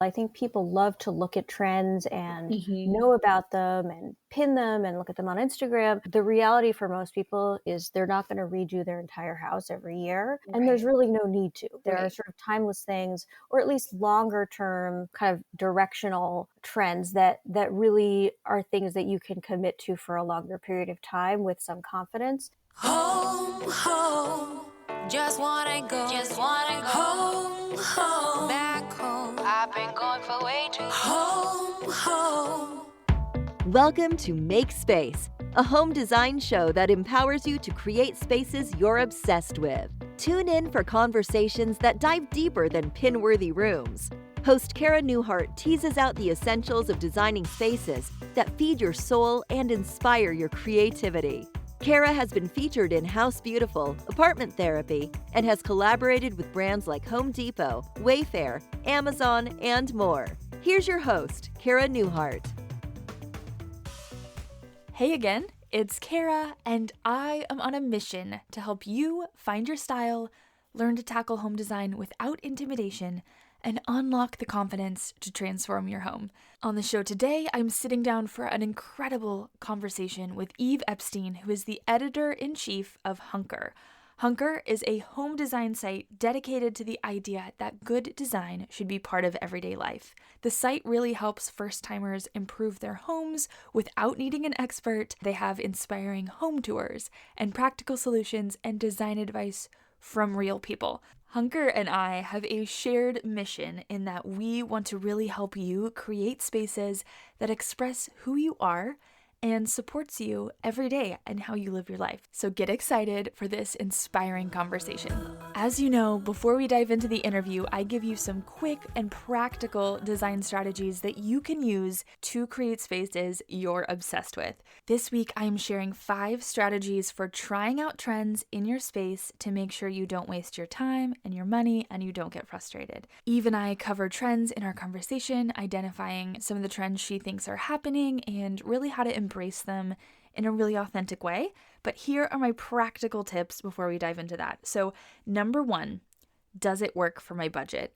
I think people love to look at trends and Hmm. know about them and pin them and look at them on Instagram. The reality for most people is they're not going to redo their entire house every year. And there's Right, really no need to. There are right. sort of timeless things, or at least longer term kind of directional trends that really are things that you can commit to for a longer period of time with some confidence. Home, home, just wanna go home, home, back home. I've been gone for way too home, home. Welcome to Make Space, a home design show that empowers you to create spaces you're obsessed with. Tune in for conversations that dive deeper than pin-worthy rooms. Host Cara Newhart teases out the essentials of designing spaces that feed your soul and inspire your creativity. Cara has been featured in House Beautiful, Apartment Therapy, and has collaborated with brands like Home Depot, Wayfair, Amazon, and more. Here's your host, Cara Newhart. Hey again, it's Cara, and I am on a mission to help you find your style, learn to tackle home design without intimidation, and unlock the confidence to transform your home. On the show today, I'm sitting down for an incredible conversation with Epstein, who is the editor-in-chief of Hunker. Hunker is a home design site dedicated to the idea that good design should be part of everyday life. The site really helps first-timers improve their homes without needing an expert. They have inspiring home tours and practical solutions and design advice from real people. Hunker and I have a shared mission in that we want to really help you create spaces that express who you are and supports you every day and how you live your life. So get excited for this inspiring conversation. As you know, before we dive into the interview, I give you some quick and practical design strategies that you can use to create spaces you're obsessed with. This week, I am sharing 5 strategies for trying out trends in your space to make sure you don't waste your time and your money and you don't get frustrated. Eve and I cover trends in our conversation, identifying some of the trends she thinks are happening and really how to embrace them in a really authentic way. But here are my practical tips before we dive into that. So, number 1, does it work for my budget?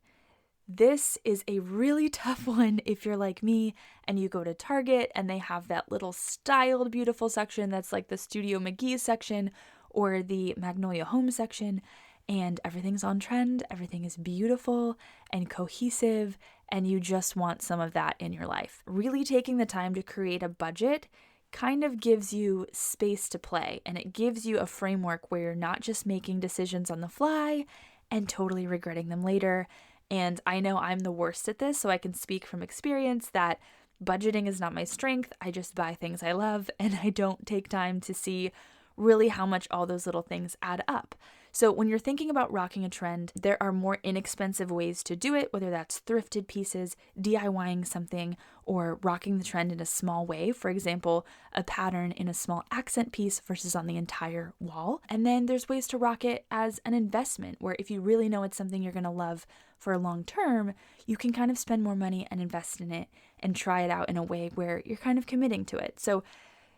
This is a really tough one if you're like me and you go to Target and they have that little styled beautiful section that's like the Studio McGee section or the Magnolia Home section, and everything's on trend, everything is beautiful and cohesive, and you just want some of that in your life. Really taking the time to create a budget kind of gives you space to play, and it gives you a framework where you're not just making decisions on the fly and totally regretting them later. And I know I'm the worst at this, so I can speak from experience that budgeting is not my strength. I just buy things I love, and I don't take time to see really how much all those little things add up. So when you're thinking about rocking a trend, there are more inexpensive ways to do it, whether that's thrifted pieces, DIYing something, or rocking the trend in a small way. For example, a pattern in a small accent piece versus on the entire wall. And then there's ways to rock it as an investment, where if you really know it's something you're going to love for a long term, you can kind of spend more money and invest in it and try it out in a way where you're kind of committing to it. So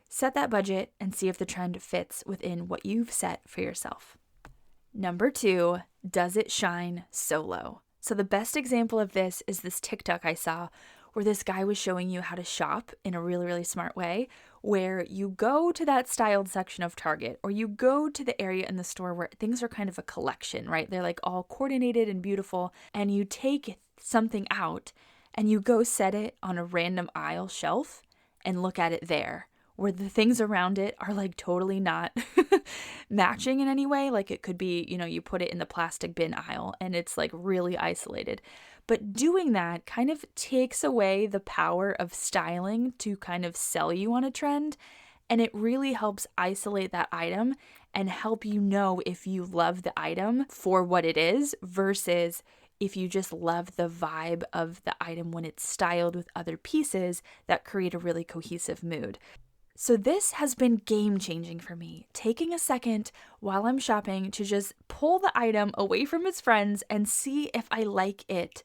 set that budget and see if the trend fits within what you've set for yourself. Number 2, does it shine solo? So the best example of this is this TikTok I saw where this guy was showing you how to shop in a really, really smart way, where you go to that styled section of Target or you go to the area in the store where things are kind of a collection, right? They're like all coordinated and beautiful, and you take something out and you go set it on a random aisle shelf and look at it there, where the things around it are like totally not matching in any way. Like it could be, you put it in the plastic bin aisle and it's like really isolated. But doing that kind of takes away the power of styling to kind of sell you on a trend. And it really helps isolate that item and help you know if you love the item for what it is versus if you just love the vibe of the item when it's styled with other pieces that create a really cohesive mood. So this has been game-changing for me, taking a second while I'm shopping to just pull the item away from its friends and see if I like it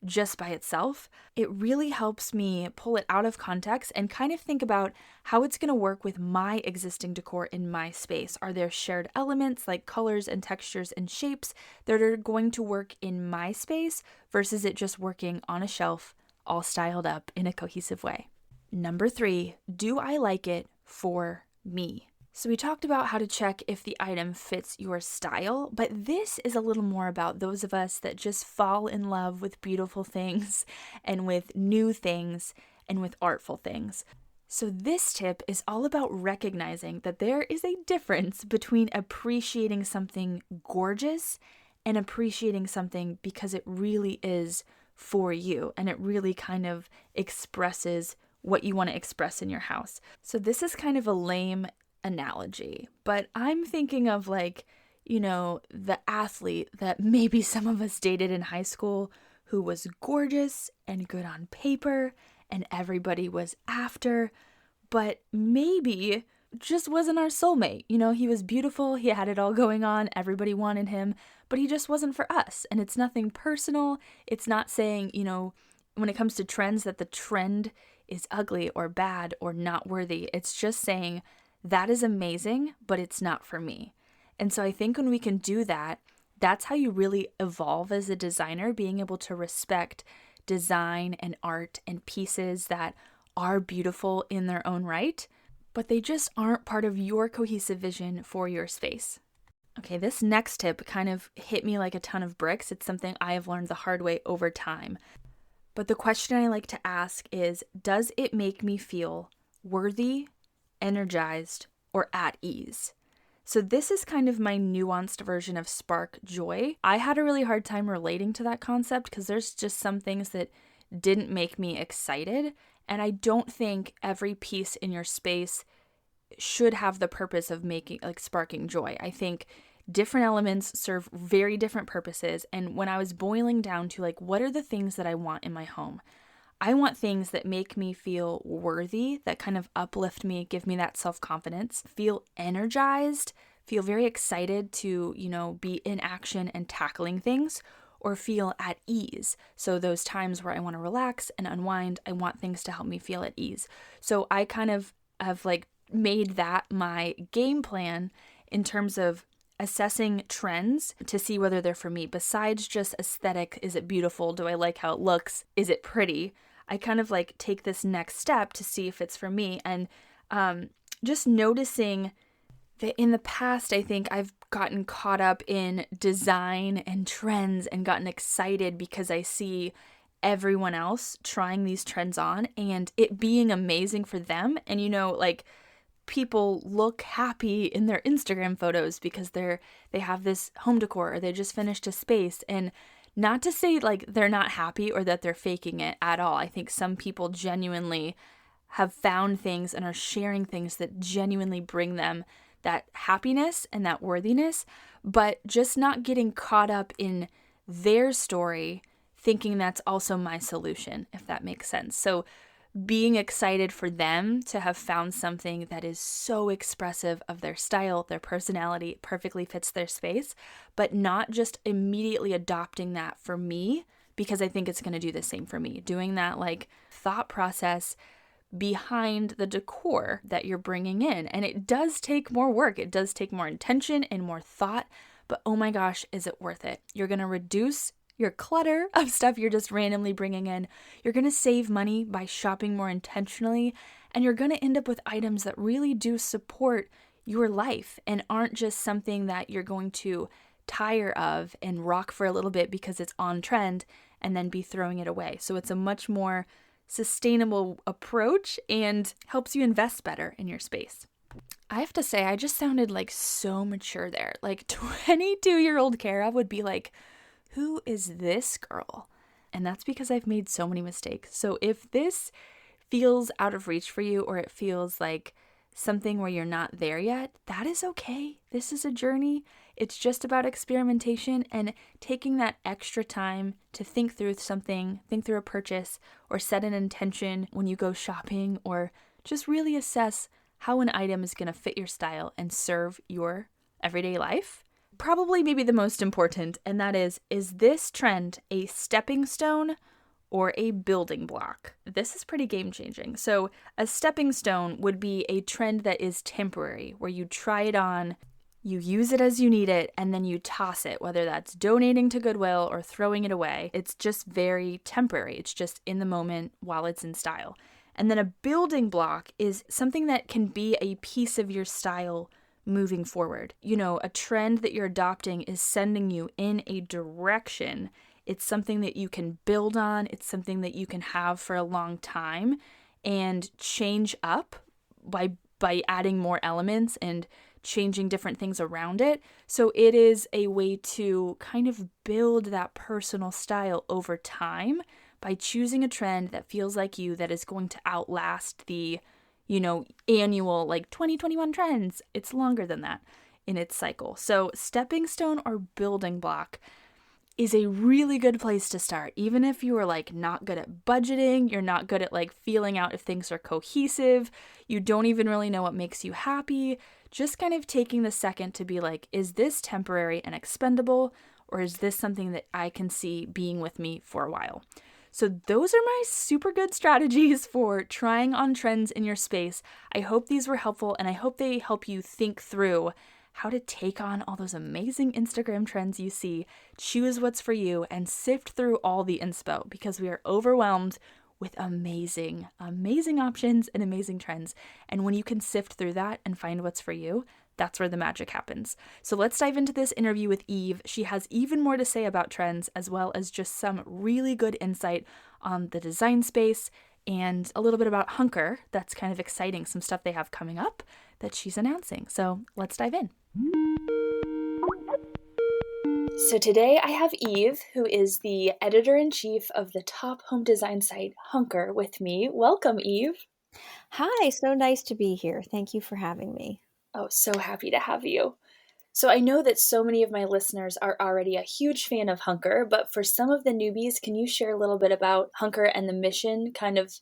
just by itself, it really helps me pull it out of context and kind of think about how it's going to work with my existing decor in my space. Are there shared elements like colors and textures and shapes that are going to work in my space versus it just working on a shelf all styled up in a cohesive way? Number 3, do I like it for me? So we talked about how to check if the item fits your style, but this is a little more about those of us that just fall in love with beautiful things and with new things and with artful things. So this tip is all about recognizing that there is a difference between appreciating something gorgeous and appreciating something because it really is for you and it really kind of expresses what you want to express in your house. So this is kind of a lame analogy, but I'm thinking of like, the athlete that maybe some of us dated in high school who was gorgeous and good on paper and everybody was after, but maybe just wasn't our soulmate. He was beautiful, he had it all going on, everybody wanted him, but he just wasn't for us. And it's nothing personal. It's not saying, when it comes to trends that the trend is ugly or bad or not worthy. It's just saying that is amazing, but it's not for me. And so I think when we can do that, that's how you really evolve as a designer, being able to respect design and art and pieces that are beautiful in their own right, but they just aren't part of your cohesive vision for your space. Okay, this next tip kind of hit me like a ton of bricks. It's something I have learned the hard way over time. But the question I like to ask is, does it make me feel worthy, energized, or at ease? So this is kind of my nuanced version of spark joy. I had a really hard time relating to that concept because there's just some things that didn't make me excited. And I don't think every piece in your space should have the purpose of sparking joy. I think different elements serve very different purposes. And when I was boiling down to what are the things that I want in my home? I want things that make me feel worthy, that kind of uplift me, give me that self-confidence, feel energized, feel very excited to, be in action and tackling things, or feel at ease. So those times where I want to relax and unwind, I want things to help me feel at ease. So I kind of have made that my game plan in terms of assessing trends to see whether they're for me. Besides just aesthetic, is it beautiful? Do I like how it looks? Is it pretty? I kind of take this next step to see if it's for me. And just noticing that in the past, I think I've gotten caught up in design and trends and gotten excited because I see everyone else trying these trends on and it being amazing for them. And people look happy in their Instagram photos because they have this home decor or they just finished a space. And not to say they're not happy or that they're faking it at all. I think some people genuinely have found things and are sharing things that genuinely bring them that happiness and that worthiness, but just not getting caught up in their story, thinking that's also my solution, if that makes sense. So being excited for them to have found something that is so expressive of their style, their personality, perfectly fits their space, but not just immediately adopting that for me because I think it's going to do the same for me. Doing that thought process behind the decor that you're bringing in. And it does take more work. It does take more intention and more thought, but oh my gosh, is it worth it? You're going to reduce your clutter of stuff you're just randomly bringing in. You're going to save money by shopping more intentionally, and you're going to end up with items that really do support your life and aren't just something that you're going to tire of and rock for a little bit because it's on trend and then be throwing it away. So it's a much more sustainable approach and helps you invest better in your space. I have to say, I just sounded so mature there. 22-year-old Cara would be who is this girl? And that's because I've made so many mistakes. So if this feels out of reach for you or it feels like something where you're not there yet, that is okay. This is a journey. It's just about experimentation and taking that extra time to think through something, think through a purchase, or set an intention when you go shopping, or just really assess how an item is going to fit your style and serve your everyday life. Probably maybe the most important, and that is this trend a stepping stone or a building block. This is pretty game changing. So, a stepping stone would be a trend that is temporary, where you try it on, you use it as you need it, and then you toss it, whether that's donating to Goodwill or throwing it away. It's just very temporary. It's just in the moment while it's in style. And then a building block is something that can be a piece of your style moving forward. You know, a trend that you're adopting is sending you in a direction. It's something that you can build on. It's something that you can have for a long time and change up by adding more elements and changing different things around it. So it is a way to kind of build that personal style over time by choosing a trend that feels like you, that is going to outlast the, annual like 2021 trends. It's longer than that in its cycle. So stepping stone or building block is a really good place to start. Even if you are like not good at budgeting, you're not good at like feeling out if things are cohesive, you don't even really know what makes you happy, just kind of taking the second to be like, is this temporary and expendable, or is this something that I can see being with me for a while? So those are my super good strategies for trying on trends in your space. I hope these were helpful, and I hope they help you think through how to take on all those amazing Instagram trends you see, choose what's for you, and sift through all the inspo, because we are overwhelmed with amazing, amazing options and amazing trends. And when you can sift through that and find what's for you, that's where the magic happens. So let's dive into this interview with Eve. She has even more to say about trends, as well as just some really good insight on the design space and a little bit about Hunker. That's kind of exciting, some stuff they have coming up that she's announcing. So let's dive in. So today I have Eve, who is the editor-in-chief of the top home design site, Hunker, with me. Welcome, Eve. Hi, so nice to be here. Thank you for having me. Oh, so happy to have you. So I know that so many of my listeners are already a huge fan of Hunker, but for some of the newbies, can you share a little bit about Hunker and the mission kind of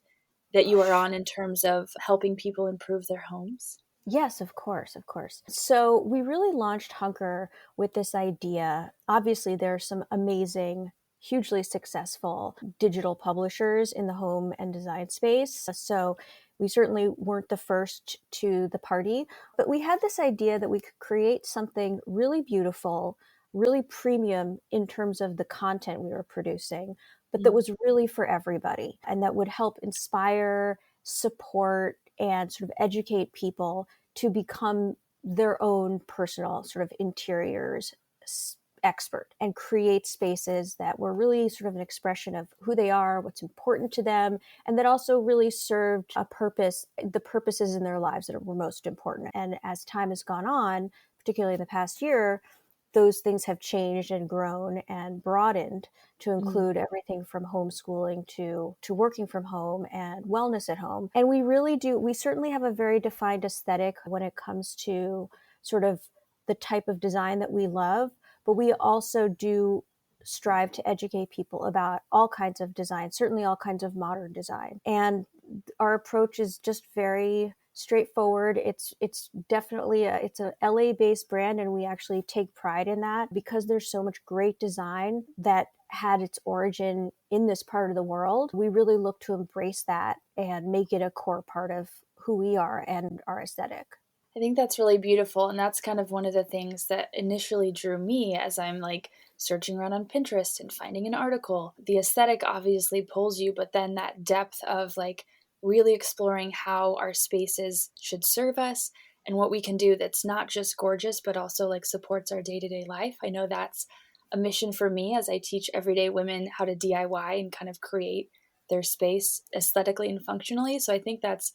that you are on in terms of helping people improve their homes? Yes, of course, of course. So we really launched Hunker with this idea. Obviously, there are some amazing, hugely successful digital publishers in the home and design space. So we certainly weren't the first to the party, but we had this idea that we could create something really beautiful, really premium in terms of the content we were producing, but that was really for everybody and that would help inspire, support, and sort of educate people to become their own personal sort of interiors expert and create spaces that were really sort of an expression of who they are, what's important to them, and that also really served a purpose, the purposes in their lives that were most important. And as time has gone on, particularly in the past year, those things have changed and grown and broadened to include everything from homeschooling to working from home and wellness at home. And we certainly have a very defined aesthetic when it comes to sort of the type of design that we love, but we also do strive to educate people about all kinds of design, certainly all kinds of modern design. And our approach is just very straightforward. It's definitely it's a LA based brand, and we actually take pride in that because there's so much great design that had its origin in this part of the world. We really look to embrace that and make it a core part of who we are and our aesthetic. I think that's really beautiful, and that's kind of one of the things that initially drew me as I'm like searching around on Pinterest and finding an article. The aesthetic obviously pulls you, but then that depth of like really exploring how our spaces should serve us and what we can do that's not just gorgeous, but also like supports our day-to-day life. I know that's a mission for me as I teach everyday women how to DIY and kind of create their space aesthetically and functionally. So I think that's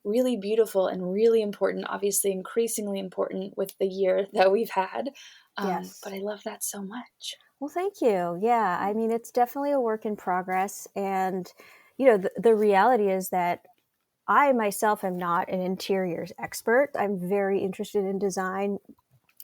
really beautiful and really important, obviously increasingly important with the year that we've had. Yes. But I love that so much. Well, thank you. Yeah, I mean, it's definitely a work in progress. And, the reality is that I myself am not an interiors expert. I'm very interested in design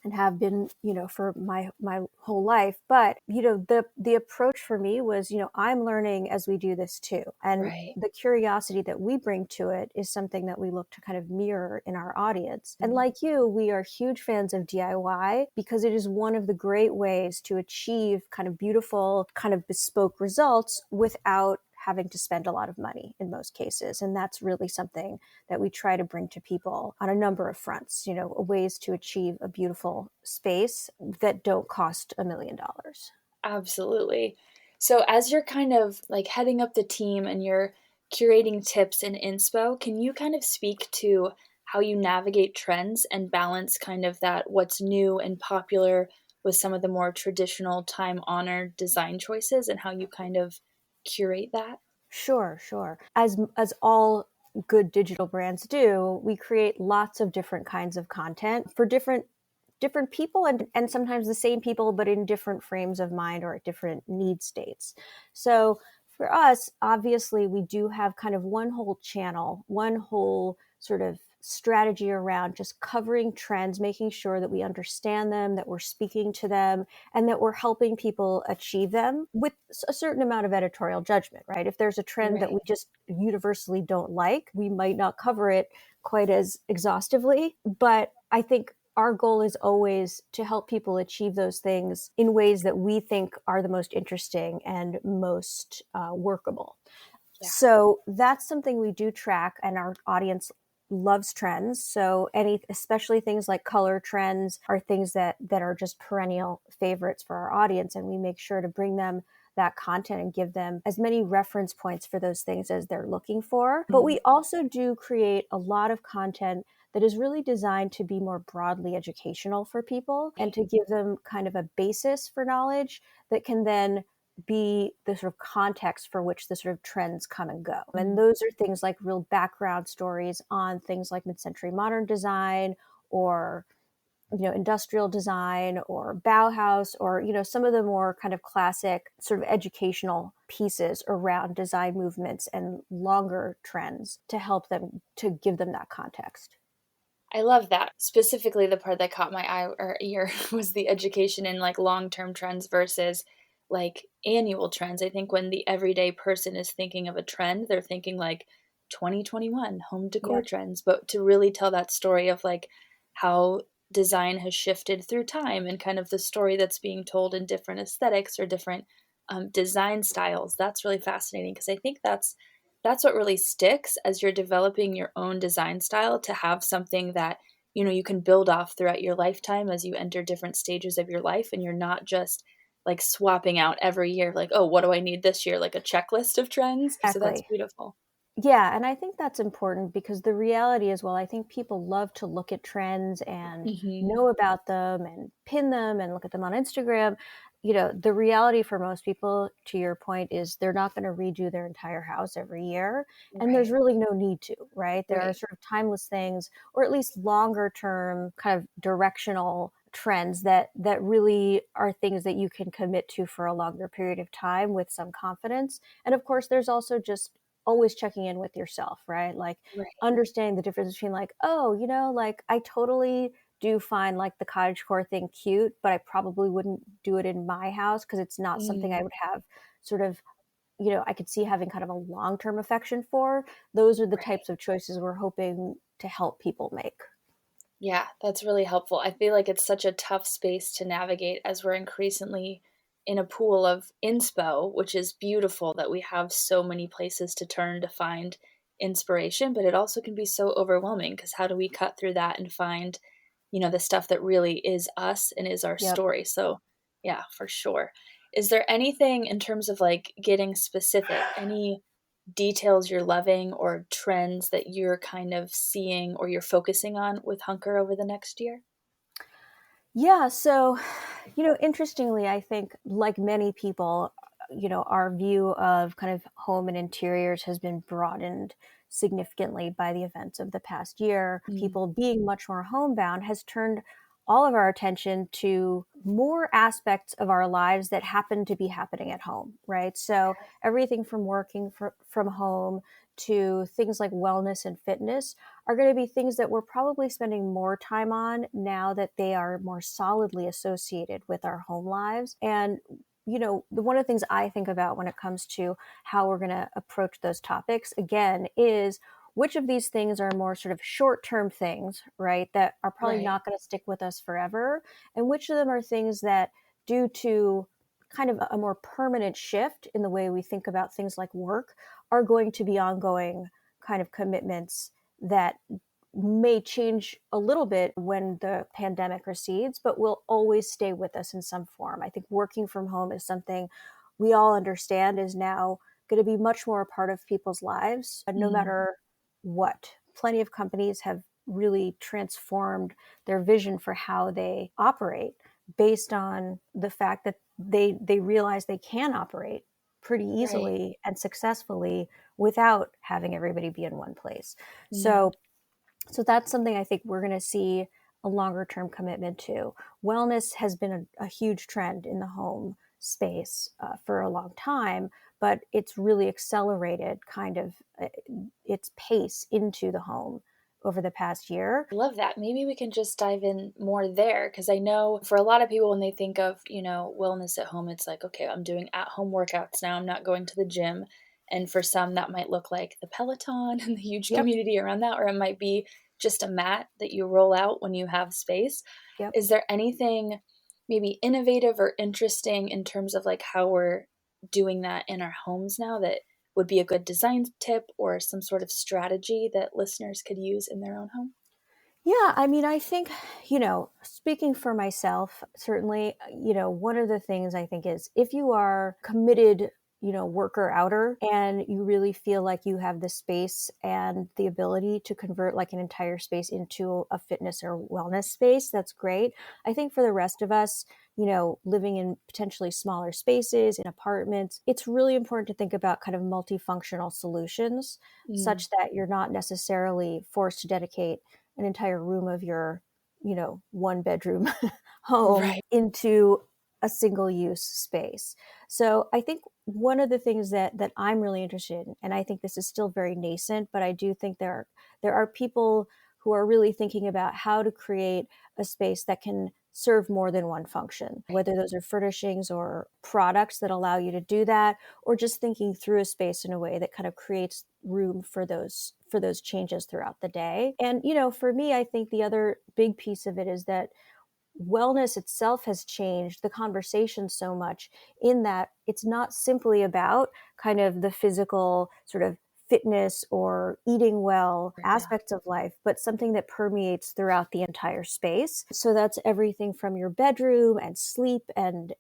and have been, for my whole life. But, the approach for me was, I'm learning as we do this too. And Right. the curiosity that we bring to it is something that we look to kind of mirror in our audience. And like you, we are huge fans of DIY because it is one of the great ways to achieve kind of beautiful, kind of bespoke results without having to spend a lot of money in most cases. And that's really something that we try to bring to people on a number of fronts, ways to achieve a beautiful space that don't cost $1 million. Absolutely. So as you're kind of like heading up the team and you're curating tips and inspo, can you kind of speak to how you navigate trends and balance kind of that what's new and popular with some of the more traditional time-honored design choices and how you kind of curate that? Sure, sure. As all good digital brands do, we create lots of different kinds of content for different people, and sometimes the same people, but in different frames of mind or at different need states. So for us, obviously, we do have kind of one whole channel, one whole sort of strategy around just covering trends, making sure that we understand them, that we're speaking to them, and that we're helping people achieve them with a certain amount of editorial judgment, right? If there's a trend that Right. we just universally don't like, we might not cover it quite as exhaustively. But I think our goal is always to help people achieve those things in ways that we think are the most interesting and most workable. Yeah. So that's something we do track, and our audience loves trends. So especially things like color trends are things that are just perennial favorites for our audience, and we make sure to bring them that content and give them as many reference points for those things as they're looking for. But we also do create a lot of content that is really designed to be more broadly educational for people and to give them kind of a basis for knowledge that can then be the sort of context for which the sort of trends come and go. And those are things like real background stories on things like mid-century modern design, or industrial design, or Bauhaus, or some of the more kind of classic sort of educational pieces around design movements and longer trends to help them, to give them that context. I love that. Specifically, the part that caught my eye or ear was the education in like long-term trends versus like annual trends. I think when the everyday person is thinking of a trend, they're thinking like 2021 home decor Yep. trends, but to really tell that story of like how design has shifted through time and kind of the story that's being told in different aesthetics or different design styles, that's really fascinating because I think that's what really sticks as you're developing your own design style, to have something that you can build off throughout your lifetime as you enter different stages of your life, and you're not just like swapping out every year like, oh, what do I need this year, like a checklist of trends. So that's Exactly. beautiful. Yeah, and I think that's important because the reality is, well, I think people love to look at trends and Hmm. know about them and pin them and look at them on Instagram. The reality for most people, to your point, is they're not going to redo their entire house every year. And there's Right. really no need to, right? There are Right. sort of timeless things, or at least longer term kind of directional trends that really are things that you can commit to for a longer period of time with some confidence. And of course, there's also just always checking in with yourself, right? Like Right. understanding the difference between like, oh, like I totally do find like the cottagecore thing cute, but I probably wouldn't do it in my house because it's not something I Mm, would have sort of, I could see having kind of a long-term affection for. Those are the right. types of choices we're hoping to help people make. Yeah, that's really helpful. I feel like it's such a tough space to navigate as we're increasingly in a pool of inspo, which is beautiful that we have so many places to turn to find inspiration, but it also can be so overwhelming because how do we cut through that and find, the stuff that really is us and is our Yep. story? So, yeah, for sure. Is there anything in terms of like getting specific, any details you're loving or trends that you're kind of seeing or you're focusing on with Hunker over the next year? Yeah, so, interestingly, I think like many people, our view of kind of home and interiors has been broadened significantly by the events of the past year. Mm, People being much more homebound has turned all of our attention to more aspects of our lives that happen to be happening at home, right? So everything from working from home to things like wellness and fitness are going to be things that we're probably spending more time on now that they are more solidly associated with our home lives. And one of the things I think about when it comes to how we're going to approach those topics, again, is which of these things are more sort of short-term things, right, that are probably right. not going to stick with us forever, and which of them are things that, due to kind of a more permanent shift in the way we think about things like work are going to be ongoing kind of commitments that may change a little bit when the pandemic recedes, but will always stay with us in some form. I think working from home is something we all understand is now going to be much more a part of people's lives, no Mm. matter what. Plenty of companies have really transformed their vision for how they operate based on the fact that they realize they can operate pretty Right. easily and successfully without having everybody be in one place. Mm. So that's something I think we're going to see a longer term commitment to. Wellness has been a huge trend in the home space for a long time, but it's really accelerated kind of its pace into the home over the past year. I love that. Maybe we can just dive in more there because I know for a lot of people, when they think of, wellness at home, it's like, okay, I'm doing at home workouts now. I'm not going to the gym. And for some, that might look like the Peloton and the huge Yep, community around that, or it might be just a mat that you roll out when you have space. yep. Is there anything maybe innovative or interesting in terms of like how we're doing that in our homes now that would be a good design tip or some sort of strategy that listeners could use in their own home? Yeah, I mean, I think, speaking for myself, certainly, one of the things I think is if you are committed, worker outer and you really feel like you have the space and the ability to convert like an entire space into a fitness or wellness space, that's great. I think for the rest of us, living in potentially smaller spaces, in apartments, it's really important to think about kind of multifunctional solutions Mm. such that you're not necessarily forced to dedicate an entire room of your, one bedroom home Right. into a single use space. So I think one of the things that I'm really interested in, and I think this is still very nascent, but I do think there are people who are really thinking about how to create a space that can serve more than one function, whether those are furnishings or products that allow you to do that, or just thinking through a space in a way that kind of creates room for those changes throughout the day. And for me, I think the other big piece of it is that wellness itself has changed the conversation so much in that it's not simply about kind of the physical sort of fitness or eating well Yeah. aspects of life, but something that permeates throughout the entire space. So that's everything from your bedroom and sleep and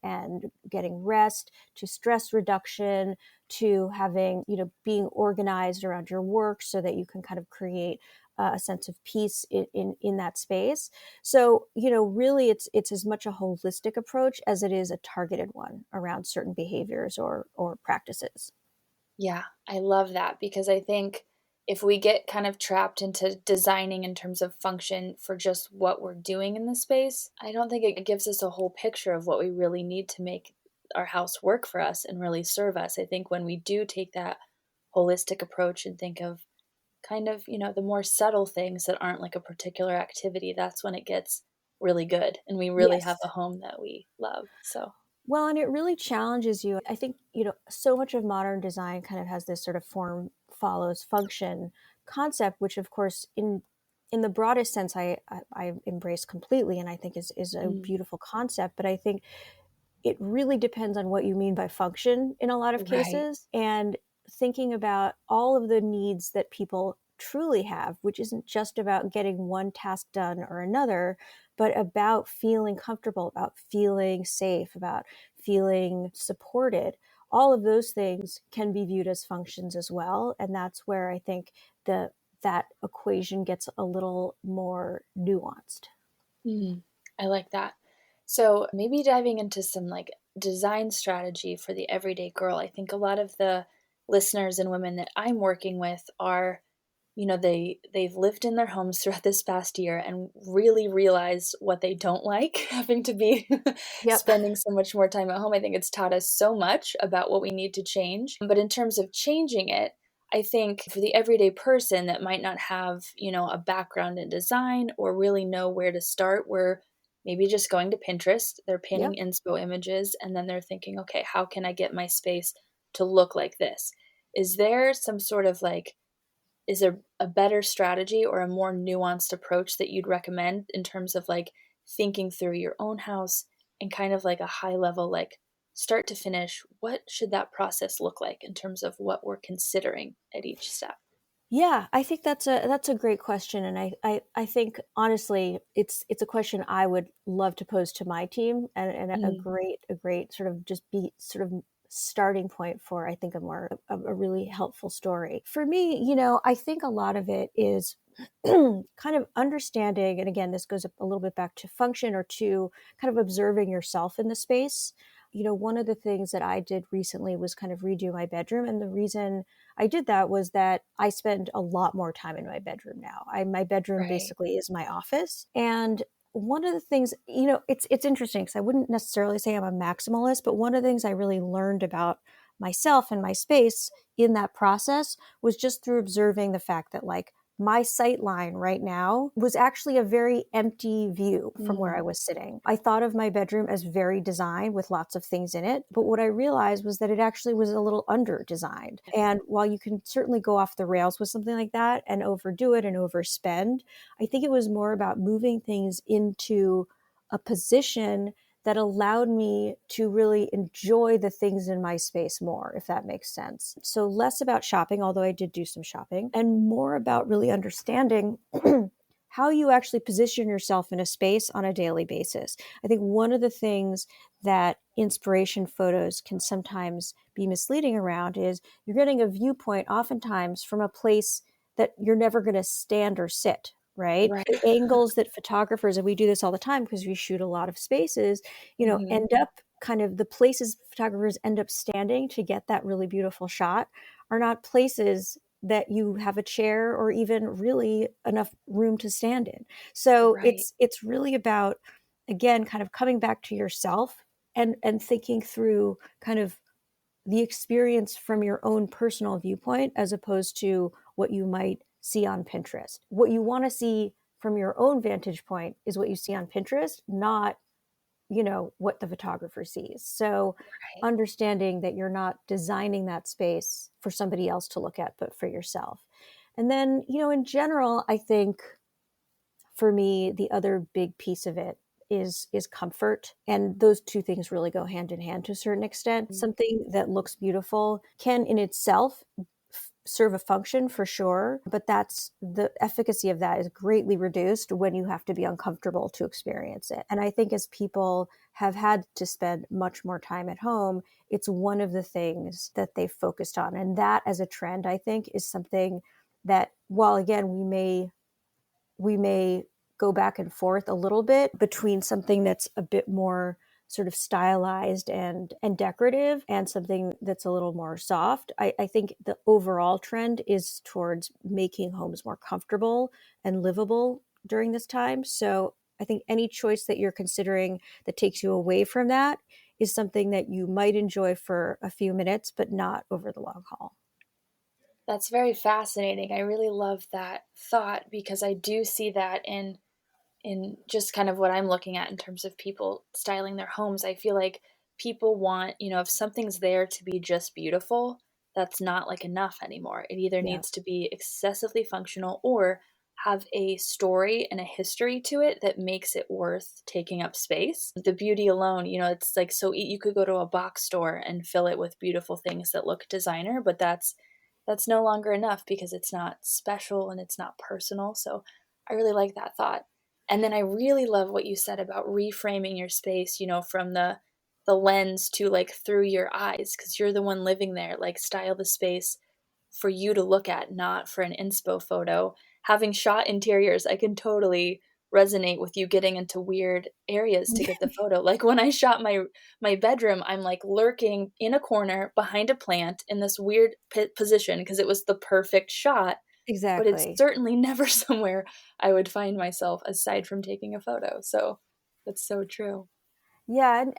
getting rest to stress reduction to having, being organized around your work so that you can kind of create a sense of peace in that space. So, really it's as much a holistic approach as it is a targeted one around certain behaviors or practices. Yeah, I love that because I think if we get kind of trapped into designing in terms of function for just what we're doing in the space, I don't think it gives us a whole picture of what we really need to make our house work for us and really serve us. I think when we do take that holistic approach and think of kind of, the more subtle things that aren't like a particular activity, that's when it gets really good and we really have Yes. a home that we love. So, Well, and it really challenges you. I think, so much of modern design kind of has this sort of form follows function concept, which of course in the broadest sense I embrace completely and I think is a mm, beautiful concept. But I think it really depends on what you mean by function in a lot of right. cases and thinking about all of the needs that people truly have, which isn't just about getting one task done or another, but about feeling comfortable, about feeling safe, about feeling supported. All of those things can be viewed as functions as well. And that's where I think that equation gets a little more nuanced. Mm, I like that. So maybe diving into some like design strategy for the everyday girl. I think a lot of the listeners and women that I'm working with are, they've lived in their homes throughout this past year and really realized what they don't like having to be Yep. spending so much more time at home. I think it's taught us so much about what we need to change. But in terms of changing it, I think for the everyday person that might not have, a background in design or really know where to start, we're maybe just going to Pinterest, they're pinning Yep. inspo images, and then they're thinking, okay, how can I get my space to look like this? Is there some sort of like, is there a better strategy or a more nuanced approach that you'd recommend in terms of like thinking through your own house and kind of like a high level like start to finish, what should that process look like in terms of what we're considering at each step? Yeah, I think that's a great question, and I think honestly, it's a question I would love to pose to my team, and Mhm. a great sort of just be sort of starting point for I think a really helpful story for me. I think a lot of it is kind of understanding, and again, this goes a little bit back to function or to kind of observing yourself in the space. One of the things that I did recently was kind of redo my bedroom, and the reason I did that was that I spend a lot more time in my bedroom now. My bedroom Right. basically is my office. And one of the things, it's interesting because I wouldn't necessarily say I'm a maximalist, but one of the things I really learned about myself and my space in that process was just through observing the fact that like my sight line right now was actually a very empty view from where I Mm. was sitting. I thought of my bedroom as very designed with lots of things in it, but what I realized was that it actually was a little under designed. And while you can certainly go off the rails with something like that and overdo it and overspend, I think it was more about moving things into a position that allowed me to really enjoy the things in my space more, if that makes sense. So less about shopping, although I did do some shopping, and more about really understanding how you actually position yourself in a space on a daily basis. I think one of the things that inspiration photos can sometimes be misleading around is you're getting a viewpoint oftentimes from a place that you're never going to stand or sit, right? Right. The angles that photographers, and we do this all the time because we shoot a lot of spaces, Mhm. end up kind of the places photographers end up standing to get that really beautiful shot are not places that you have a chair or even really enough room to stand in. So Right. it's really about, again, kind of coming back to yourself and thinking through kind of the experience from your own personal viewpoint as opposed to what you might see on Pinterest. What you want to see from your own vantage point is what you see on Pinterest, not what the photographer sees. So Right. understanding that you're not designing that space for somebody else to look at, but for yourself. And then, in general, I think for me, the other big piece of it is comfort. And those two things really go hand in hand to a certain extent. Mm. Something that looks beautiful can in itself serve a function for sure, but that's the efficacy of that is greatly reduced when you have to be uncomfortable to experience it. And I think as people have had to spend much more time at home, it's one of the things that they've focused on. And that as a trend, I think, is something that while again we may go back and forth a little bit between something that's a bit more sort of stylized and decorative and something that's a little more soft. I think the overall trend is towards making homes more comfortable and livable during this time. So I think any choice that you're considering that takes you away from that is something that you might enjoy for a few minutes, but not over the long haul. That's very fascinating. I really love that thought because I do see that in just kind of what I'm looking at in terms of people styling their homes. I feel like people want, if something's there to be just beautiful, that's not like enough anymore. It either Yeah, needs to be excessively functional or have a story and a history to it that makes it worth taking up space. The beauty alone, it's like so you could go to a box store and fill it with beautiful things that look designer, but that's no longer enough because it's not special and it's not personal. So I really like that thought. And then I really love what you said about reframing your space, from the lens to like through your eyes because you're the one living there. Like style the space for you to look at, not for an inspo photo. Having shot interiors, I can totally resonate with you getting into weird areas to get the photo. Like when I shot my bedroom, I'm like lurking in a corner behind a plant in this weird position because it was the perfect shot, but it's exactly. certainly never somewhere I would find myself aside from taking a photo. So that's so true. Yeah, and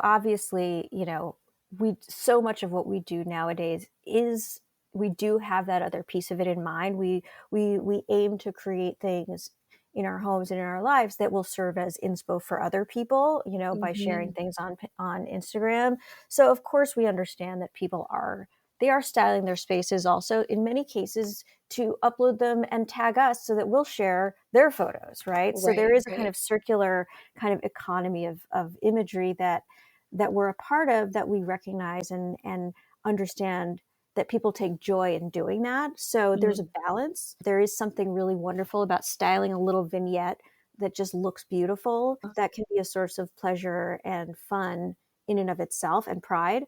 obviously, we so much of what we do nowadays is we do have that other piece of it in mind. We aim to create things in our homes and in our lives that will serve as inspo for other people, by sharing Mhm. things on Instagram. So of course we understand that they are styling their spaces also in many cases to upload them and tag us so that we'll share their photos, right? So there Right, is a kind right. of circular kind of economy of imagery that we're a part of, that we recognize and understand that people take joy in doing that. So there's a balance. There is something really wonderful about styling a little vignette that just looks beautiful. That can be a source of pleasure and fun in and of itself, and pride.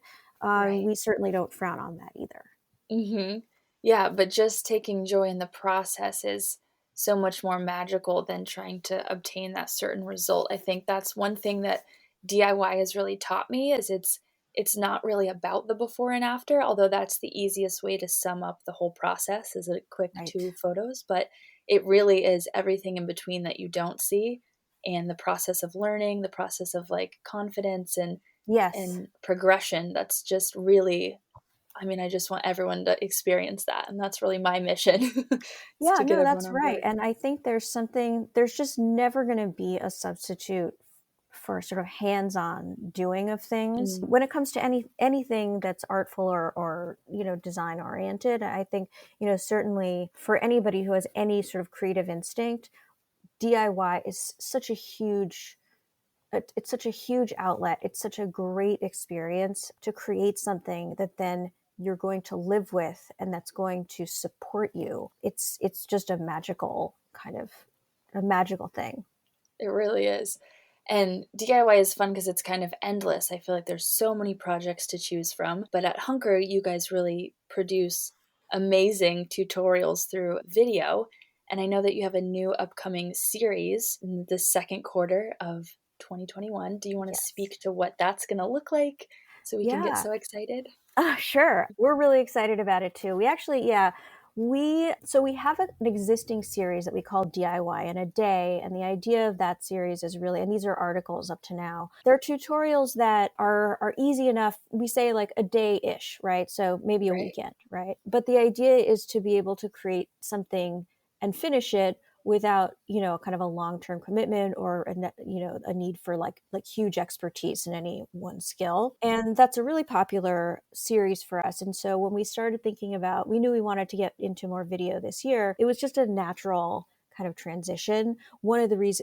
Right. We certainly don't frown on that either. Yeah, but just taking joy in the process is so much more magical than trying to obtain that certain result. I think that's one thing that DIY has really taught me is it's not really about the before and after, although that's the easiest way to sum up the whole process is a quick Right. 2 photos, but it really is everything in between that you don't see and the process of learning, the process of like confidence Yes. and progression. That's just really I mean, I just want everyone to experience that, and that's really my mission is Yeah, to get no, everyone that's on right. board. And I think there's just never going to be a substitute for sort of hands-on doing of things. Mm, When it comes to anything that's artful or, design oriented, I think, certainly for anybody who has any sort of creative instinct, DIY is such a huge it's such a huge outlet. It's such a great experience to create something that then you're going to live with and that's going to support you. It's just a magical thing. it really is. And DIY is fun because it's kind of endless. I feel like there's so many projects to choose from. But at Hunker, you guys really produce amazing tutorials through video. And I know that you have a new upcoming series in the second quarter of 2021. Do you want to Yes. speak to what that's going to look like so we can get Yeah. so excited? Sure. We're really excited about it too. We actually, yeah, we have an existing series that we call DIY in a day, and the idea of that series is really, and these are articles up to now. They're tutorials that are easy enough. We say like a day ish, right? So maybe a Right. weekend, right? But the idea is to be able to create something and finish it without kind of a long-term commitment or a need for like huge expertise in any one skill. And that's a really popular series for us. And so when we started thinking about, we knew we wanted to get into more video this year, it was just a natural kind of transition.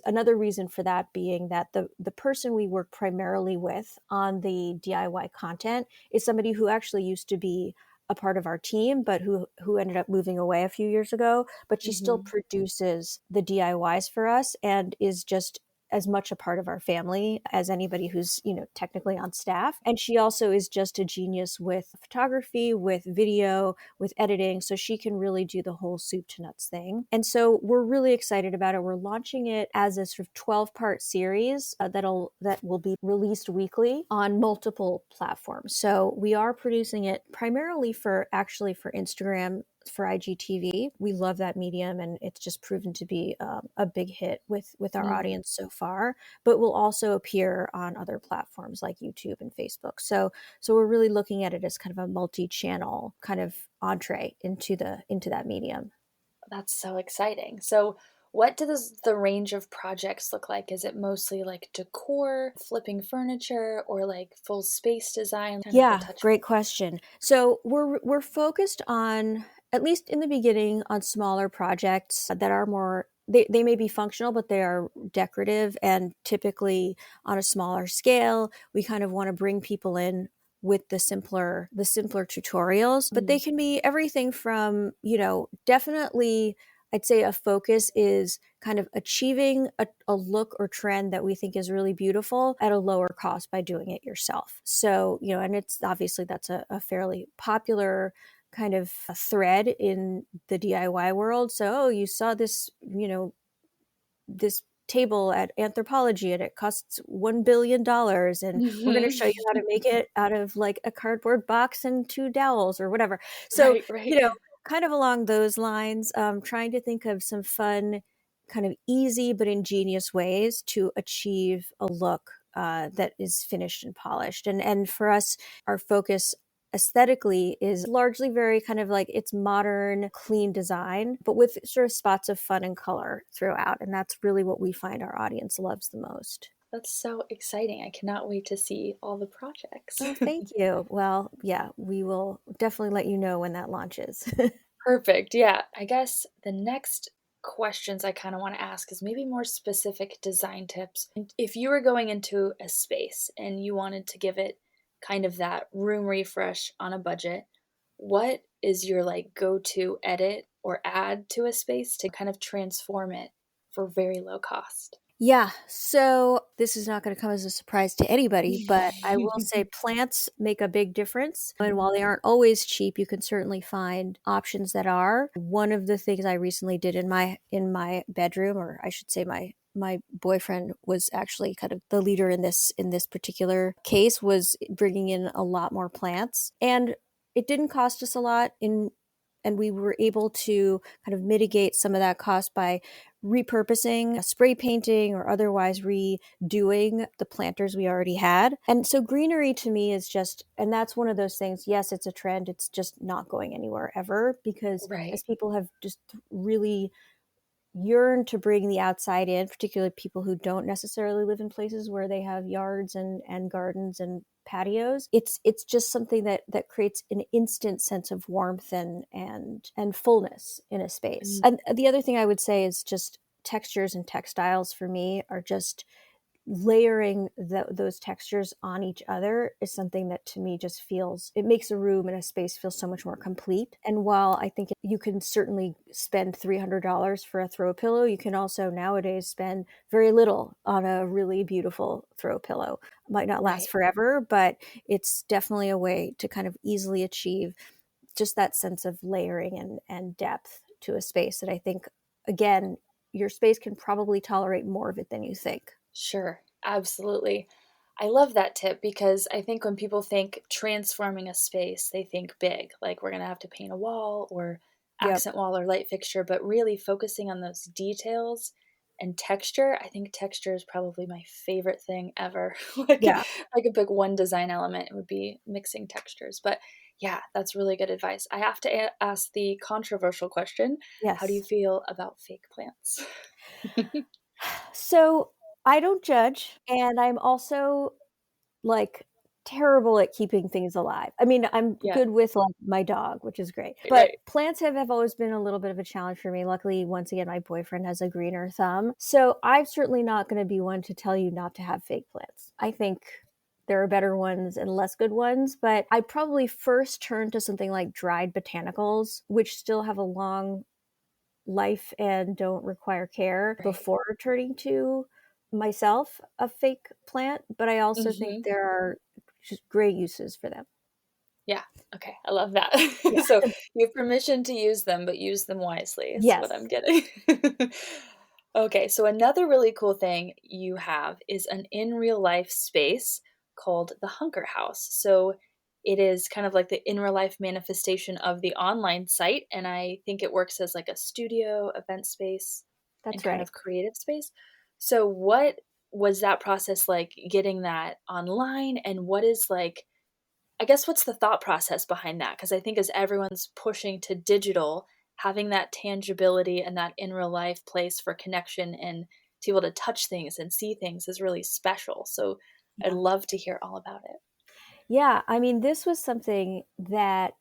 Another reason for that being that the person we work primarily with on the DIY content is somebody who actually used to be a part of our team, but who ended up moving away a few years ago. But she still Hmm. produces the DIYs for us and is just as much a part of our family as anybody who's technically on staff. And she also is just a genius with photography, with video, with editing, so she can really do the whole soup to nuts thing. And so we're really excited about it. We're launching it as a sort of 12-part series that will be released weekly on multiple platforms. So we are producing it primarily for Instagram, for IGTV. We love that medium, and it's just proven to be a big hit with our Mm, audience so far. But will also appear on other platforms like YouTube and Facebook. So we're really looking at it as kind of a multi-channel kind of entree into that medium. that's so exciting. So, what does the range of projects look like? Is it mostly like decor, flipping furniture, or like full space design? Kind of a Yeah, touch. great question. So we're focused on, at least in the beginning, on smaller projects that are more, they may be functional, but they are decorative and typically on a smaller scale. We kind of want to bring people in with the simpler tutorials, but they Mm, can be everything from, definitely I'd say a focus is kind of achieving a look or trend that we think is really beautiful at a lower cost by doing it yourself. So, and it's obviously that's a fairly popular kind of a thread in the DIY world. So, oh, you saw this table at Anthropology and it costs $1 billion, and we're going to show you mhm. how to make it out of like a cardboard box and two dowels or whatever. So, Right, right. you know kind of along those lines, trying to think of some fun, kind of easy but ingenious ways to achieve a look that is finished and polished. And for us, our focus aesthetically is largely very kind of like, it's modern, clean design, but with sort of spots of fun and color throughout. And that's really what we find our audience loves the most. That's so exciting. I cannot wait to see all the projects. Oh, thank you. Well, yeah, we will definitely let you know when that launches. Perfect. Yeah. I guess the next questions I kind of want to ask is maybe more specific design tips. And if you were going into a space and you wanted to give it kind of that room refresh on a budget, what is your like go-to edit or add to a space to kind of transform it for very low cost? Yeah, so this is not going to come as a surprise to anybody, but I will say plants make a big difference. And while they aren't always cheap, you can certainly find options that are. One of the things I recently did in my bedroom, or I should say my boyfriend was actually kind of the leader in this particular case, was bringing in a lot more plants, and it didn't cost us a lot and we were able to kind of mitigate some of that cost by repurposing, spray painting, or otherwise redoing the planters we already had. And so greenery to me is just, and that's one of those things, yes, it's a trend. It's just not going anywhere ever, because Right. as people have just really yearn to bring the outside in, particularly people who don't necessarily live in places where they have yards and gardens and patios. It's just something that creates an instant sense of warmth and fullness in a space. Mm, And the other thing I would say is just textures and textiles for me are just layering those textures on each other is something that to me just feels, it makes a room and a space feel so much more complete. And while I think you can certainly spend $300 for a throw pillow, you can also nowadays spend very little on a really beautiful throw pillow. It might not last right. forever, but it's definitely a way to kind of easily achieve just that sense of layering and depth to a space that I think, again, your space can probably tolerate more of it than you think. Sure, absolutely. I love that tip because I think when people think transforming a space, they think big, like we're going to have to paint a wall or Yep. accent wall or light fixture, but really focusing on those details and texture. I think texture is probably my favorite thing ever. Like Yeah. if I could pick one design element, it would be mixing textures. But yeah, that's really good advice. I have to ask the controversial question. How do you Yes. feel about fake plants? So I don't judge, and I'm also like terrible at keeping things alive. I mean, I'm Yeah, good with like my dog, which is great. But right. plants have always been a little bit of a challenge for me. Luckily, once again, my boyfriend has a greener thumb. So I'm certainly not going to be one to tell you not to have fake plants. I think there are better ones and less good ones, but I probably first turn to something like dried botanicals, which still have a long life and don't require care, Right. before turning to myself a fake plant. But I also think Mhm. there are just great uses for them. Yeah, okay, I love that. Yeah. So, you have permission to use them, but use them wisely is what I'm Yes. getting. Okay, so another really cool thing you have is an in real life space called the Hunker House. So, it is kind of like the in real life manifestation of the online site, and I think it works as like a studio, event space, and That's kind right. of creative space. So, what was that process like getting that online, and what is like I guess what's the thought process behind that? Because I think as everyone's pushing to digital, having that tangibility and that in real life place for connection and to be able to touch things and see things is really special. So I'd Yeah. love to hear all about it. Yeah. I mean, this was something that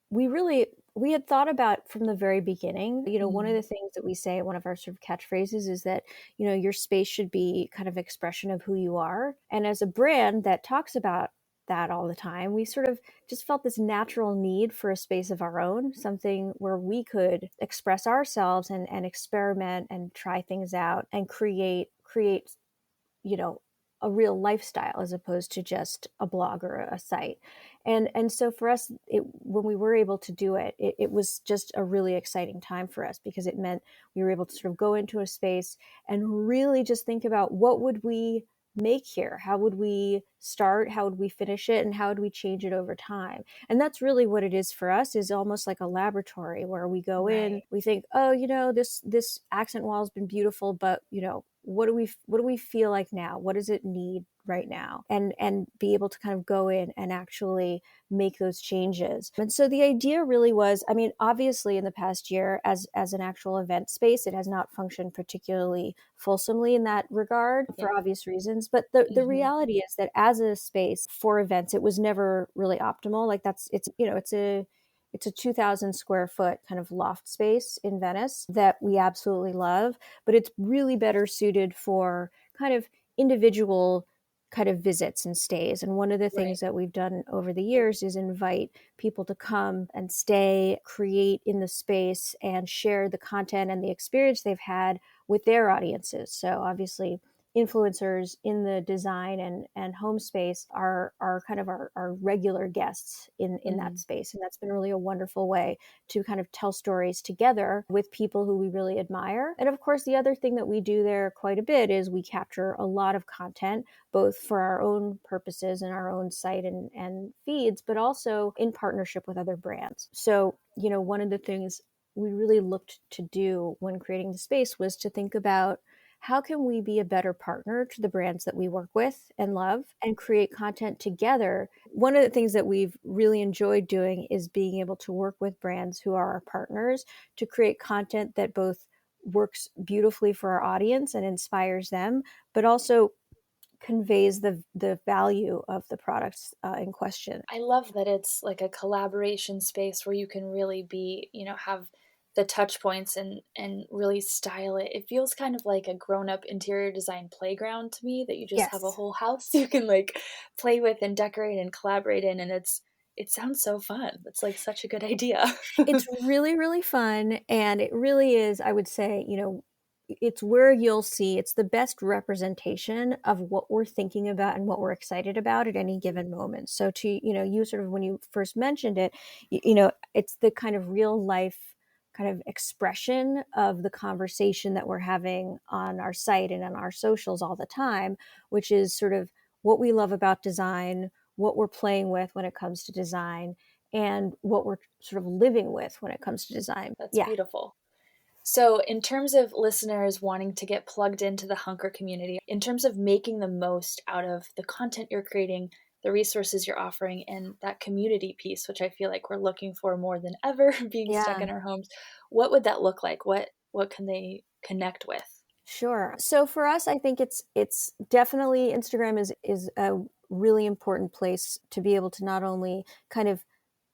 we had thought about from the very beginning. One of Mm, the things that we say, one of our sort of catchphrases is that, your space should be kind of expression of who you are. And as a brand that talks about that all the time, we sort of just felt this natural need for a space of our own, something where we could express ourselves and experiment and try things out and create you know a real lifestyle as opposed to just a blog or a site. And so for us, when we were able to do it was just a really exciting time for us, because it meant we were able to sort of go into a space and really just think about what would we make here, how would we start, how would we finish it, and how would we change it over time. And that's really what it is for us, is almost like a laboratory where we go in, right. we think, oh, this accent wall has been beautiful, but what do we feel like now, what does it need right now, and be able to kind of go in and actually make those changes. And so the idea really was, I mean, obviously in the past year, as an actual event space, it has not functioned particularly fulsomely in that regard Yeah. for obvious reasons. But the Hmm. reality is that as a space for events, it was never really optimal. Like, it's it's a 2,000 square foot kind of loft space in Venice that we absolutely love, but it's really better suited for kind of individual kind of visits and stays. And one of the Right. things that we've done over the years is invite people to come and stay, create in the space, and share the content and the experience they've had with their audiences. So obviously, influencers in the design and home space are kind of our regular guests in that space. And that's been really a wonderful way to kind of tell stories together with people who we really admire. And of course, the other thing that we do there quite a bit is we capture a lot of content, both for our own purposes and our own site and feeds, but also in partnership with other brands. So, one of the things we really looked to do when creating the space was to think about how can we be a better partner to the brands that we work with and love and create content together. One of the things that we've really enjoyed doing is being able to work with brands who are our partners to create content that both works beautifully for our audience and inspires them, but also conveys the value of the products in question. I love that it's like a collaboration space where you can really be, have the touch points and really style it. It feels kind of like a grown-up interior design playground to me that you just have a Yes. whole house you can like play with and decorate and collaborate in, and it sounds so fun. It's like such a good idea. It's really, really fun. And it really is, I would say, it's where you'll see it's the best representation of what we're thinking about and what we're excited about at any given moment. So you sort of, when you first mentioned it, it's the kind of real life kind of expression of the conversation that we're having on our site and on our socials all the time, which is sort of what we love about design, what we're playing with when it comes to design, and what we're sort of living with when it comes to design. That's Yeah. beautiful. So, in terms of listeners wanting to get plugged into the Hunker community, in terms of making the most out of the content you're creating, the resources you're offering, and that community piece, which I feel like we're looking for more than ever, being stuck Yeah. in our homes, what would that look like? What can they connect with? Sure. So for us, I think it's definitely Instagram is a really important place to be able to not only kind of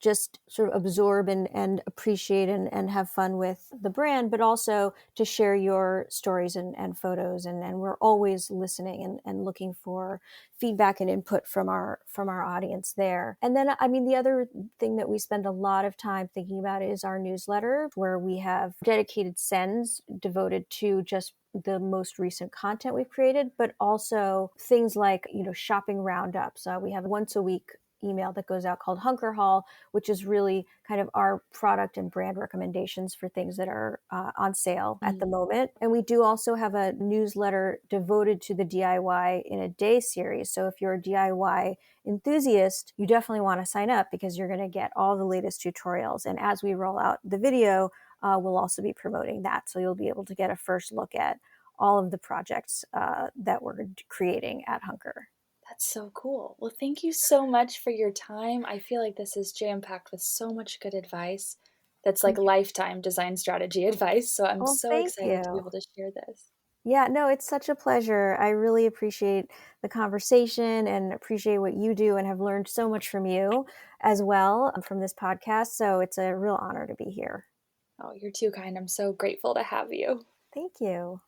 just sort of absorb and appreciate and have fun with the brand, but also to share your stories and photos. And we're always listening and looking for feedback and input from our audience there. And then, I mean, the other thing that we spend a lot of time thinking about is our newsletter, where we have dedicated sends devoted to just the most recent content we've created, but also things like, shopping roundups. We have once a week email that goes out called Hunker Haul, which is really kind of our product and brand recommendations for things that are on sale at the moment. And we do also have a newsletter devoted to the DIY in a day series. So if you're a DIY enthusiast, you definitely want to sign up because you're going to get all the latest tutorials. And as we roll out the video, we'll also be promoting that. So you'll be able to get a first look at all of the projects that we're creating at Hunker. That's so cool. Well, thank you so much for your time. I feel like this is jam-packed with so much good advice. That's like lifetime design strategy advice. So I'm Well, so thank excited to be you. able to share this. Yeah, no, it's such a pleasure. I really appreciate the conversation and appreciate what you do and have learned so much from you as well from this podcast. So it's a real honor to be here. Oh, you're too kind. I'm so grateful to have you. Thank you.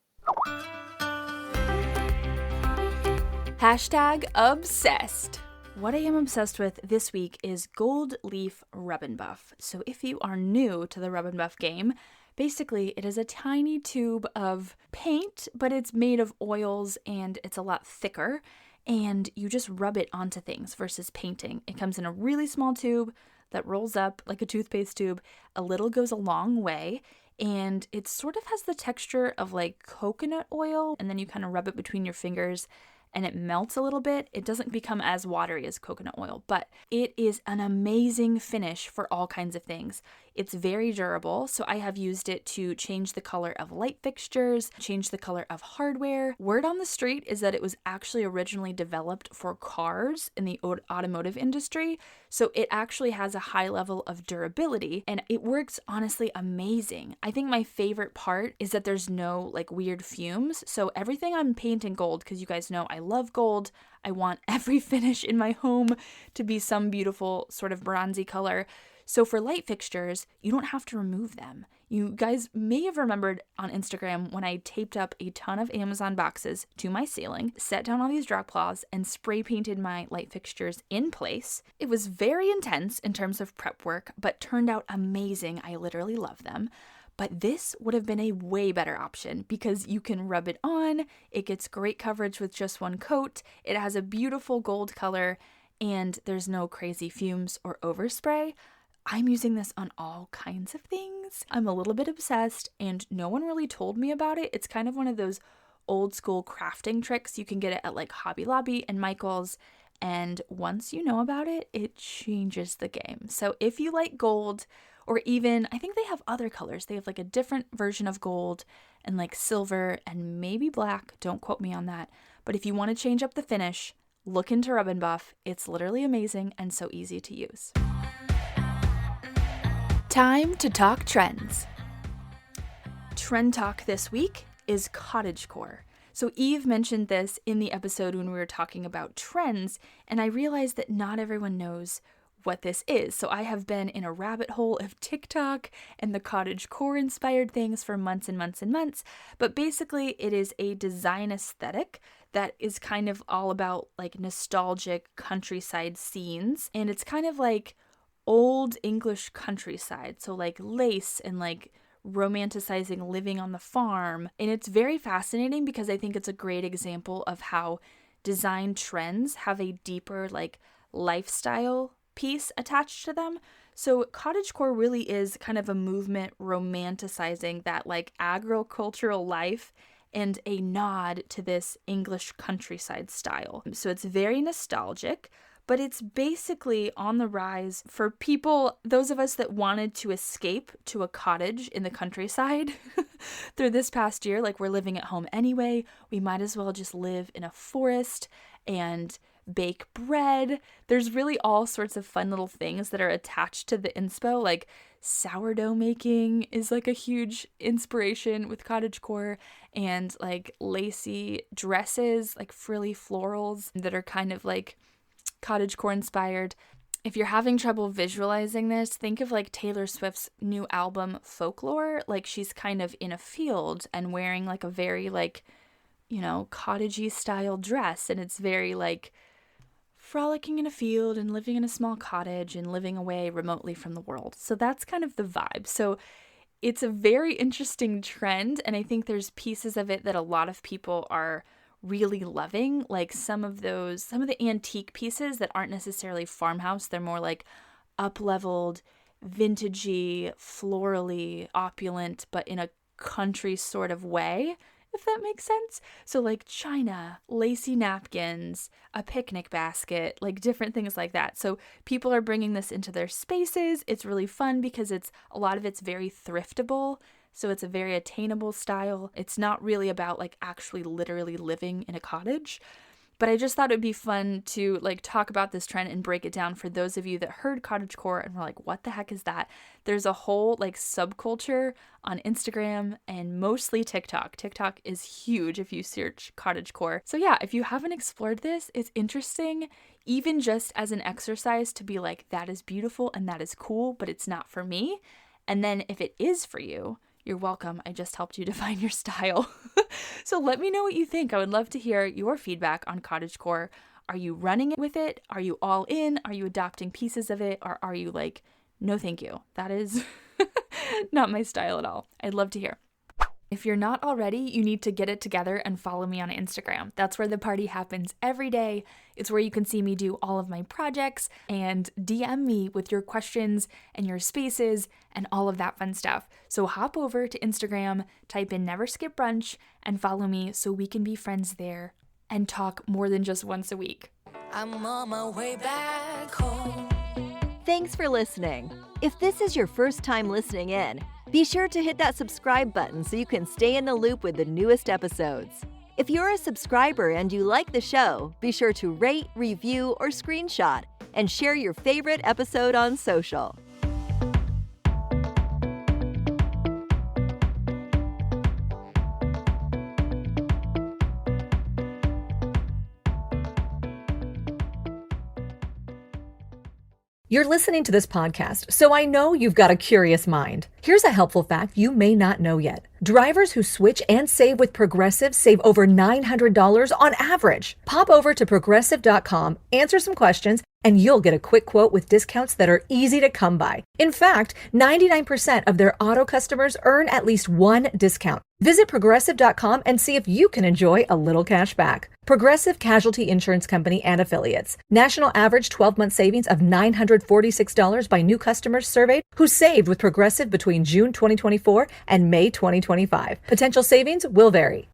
#obsessed. What I am obsessed with this week is gold leaf rub and buff. So if you are new to the rub and buff game, basically it is a tiny tube of paint, but it's made of oils and it's a lot thicker, and you just rub it onto things versus painting. It comes in a really small tube that rolls up like a toothpaste tube. A little goes a long way, and it sort of has the texture of like coconut oil, and then you kind of rub it between your fingers and it melts a little bit. It doesn't become as watery as coconut oil, but it is an amazing finish for all kinds of things. It's very durable, so I have used it to change the color of light fixtures, change the color of hardware. Word on the street is that it was actually originally developed for cars in the automotive industry, so it actually has a high level of durability, and it works honestly amazing. I think my favorite part is that there's no like weird fumes, so everything I'm painting gold, because you guys know I love gold. I want every finish in my home to be some beautiful sort of bronzy color. So for light fixtures, you don't have to remove them. You guys may have remembered on Instagram when I taped up a ton of Amazon boxes to my ceiling, set down all these drop cloths, and spray painted my light fixtures in place. It was very intense in terms of prep work, but turned out amazing. I literally love them. But this would have been a way better option because you can rub it on, it gets great coverage with just one coat, it has a beautiful gold color, and there's no crazy fumes or overspray. I'm using this on all kinds of things. I'm a little bit obsessed, and no one really told me about it. It's kind of one of those old school crafting tricks. You can get it at like Hobby Lobby and Michael's, and once you know about it, it changes the game. So if you like gold, or even, I think they have other colors. They have like a different version of gold and like silver and maybe black. Don't quote me on that. But if you want to change up the finish, look into Rub and Buff. It's literally amazing and so easy to use. Time to talk trends. Trend talk this week is cottagecore. So Eve mentioned this in the episode when we were talking about trends, and I realized that not everyone knows what this is. So I have been in a rabbit hole of TikTok and the cottagecore inspired things for months and months and months. But basically it is a design aesthetic that is kind of all about like nostalgic countryside scenes. And it's kind of like old English countryside. So like lace and like romanticizing living on the farm. And it's very fascinating because I think it's a great example of how design trends have a deeper like lifestyle piece attached to them. So cottagecore really is kind of a movement romanticizing that like agricultural life and a nod to this English countryside style. So it's very nostalgic, but it's basically on the rise for people, those of us that wanted to escape to a cottage in the countryside through this past year. Like, we're living at home anyway, we might as well just live in a forest and bake bread. There's really all sorts of fun little things that are attached to the inspo, like sourdough making is like a huge inspiration with cottagecore, and like lacy dresses, like frilly florals that are kind of like cottagecore inspired. If you're having trouble visualizing this, think of like Taylor Swift's new album Folklore. Like, she's kind of in a field and wearing like a very like, you know, cottagey style dress, and it's very like frolicking in a field and living in a small cottage and living away remotely from the world. So that's kind of the vibe. So it's a very interesting trend, and I think there's pieces of it that a lot of people are really loving, like some of the antique pieces that aren't necessarily farmhouse. They're more like up-leveled, vintagey, florally, opulent, but in a country sort of way, if that makes sense. So like china, lacy napkins, a picnic basket, like different things like that. So people are bringing this into their spaces. It's really fun because a lot of it's very thriftable. So it's a very attainable style. It's not really about like actually literally living in a cottage. But I just thought it'd be fun to like talk about this trend and break it down for those of you that heard cottagecore and were like, what the heck is that? There's a whole like subculture on Instagram and mostly TikTok. TikTok is huge if you search cottagecore. So yeah, if you haven't explored this, it's interesting, even just as an exercise to be like, that is beautiful and that is cool, but it's not for me. And then if it is for you, you're welcome. I just helped you define your style. So let me know what you think. I would love to hear your feedback on cottagecore. Are you running with it? Are you all in? Are you adopting pieces of it? Or are you like, no, thank you. That is not my style at all. I'd love to hear. If you're not already, you need to get it together and follow me on Instagram. That's where the party happens every day. It's where you can see me do all of my projects and DM me with your questions and your spaces and all of that fun stuff. So hop over to Instagram, type in Never Skip Brunch, and follow me so we can be friends there and talk more than just once a week. I'm on my way back home. Thanks for listening. If this is your first time listening in, be sure to hit that subscribe button so you can stay in the loop with the newest episodes. If you're a subscriber and you like the show, be sure to rate, review, or screenshot and share your favorite episode on social. You're listening to this podcast, so I know you've got a curious mind. Here's a helpful fact you may not know yet. Drivers who switch and save with Progressive save over $900 on average. Pop over to progressive.com, answer some questions, and you'll get a quick quote with discounts that are easy to come by. In fact, 99% of their auto customers earn at least one discount. Visit progressive.com and see if you can enjoy a little cash back. Progressive Casualty Insurance Company and Affiliates. National average 12-month savings of $946 by new customers surveyed who saved with Progressive between June 2024 and May 2025. Potential savings will vary.